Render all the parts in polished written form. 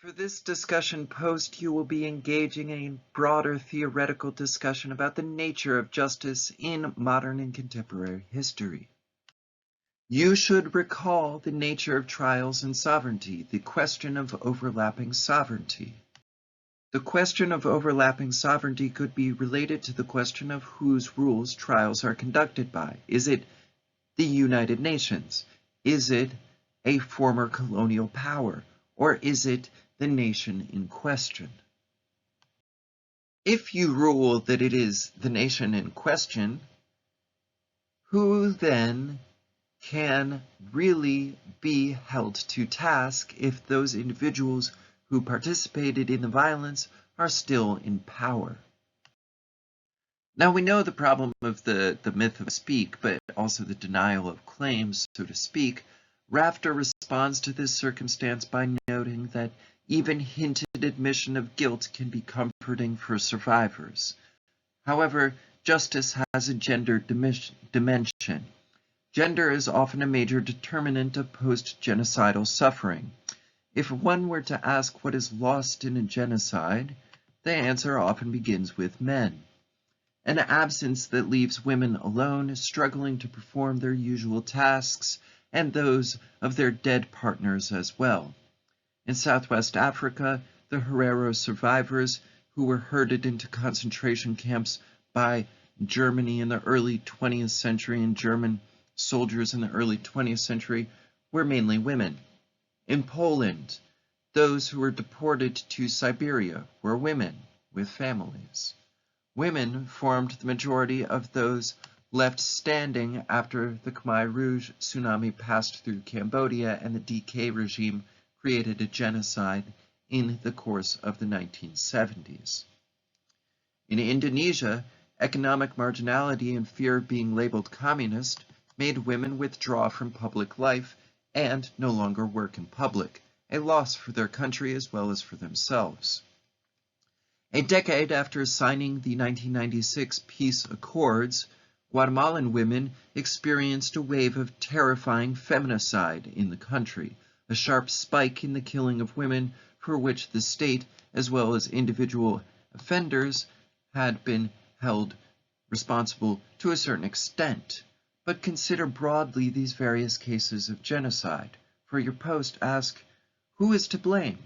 For this discussion post, you will be engaging in a broader theoretical discussion about the nature of justice in modern and contemporary history. You should recall the nature of trials and sovereignty, the question of overlapping sovereignty. The question of overlapping sovereignty could be related to the question of whose rules trials are conducted by. Is it the United Nations? Is it a former colonial power? Or is it the nation in question? If you rule that it is the nation in question, who then can really be held to task if those individuals who participated in the violence are still in power? Now we know the problem of the myth of speak, but also the denial of claims, so to speak. Rafter responds to this circumstance by noting that even hinted admission of guilt can be comforting for survivors. However, justice has a gender dimension. Gender is often a major determinant of post-genocidal suffering. If one were to ask what is lost in a genocide, the answer often begins with men. An absence that leaves women alone, struggling to perform their usual tasks, and those of their dead partners as well. In Southwest Africa, the Herero survivors, who were herded into concentration camps by Germany in the early 20th century and German soldiers in the early 20th century, were mainly women. In Poland, those who were deported to Siberia were women with families. Women formed the majority of those left standing after the Khmer Rouge tsunami passed through Cambodia and the DK regime created a genocide in the course of the 1970s. In Indonesia, economic marginality and fear of being labeled communist made women withdraw from public life and no longer work in public, a loss for their country as well as for themselves. A decade after signing the 1996 peace accords, Guatemalan women experienced a wave of terrifying feminicide in the country, a sharp spike in the killing of women for which the state, as well as individual offenders, had been held responsible to a certain extent. But consider broadly these various cases of genocide. For your post, ask, who is to blame?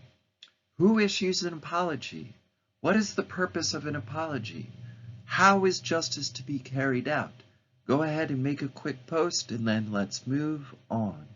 Who issues an apology? What is the purpose of an apology? How is justice to be carried out? Go ahead and make a quick post, and then let's move on.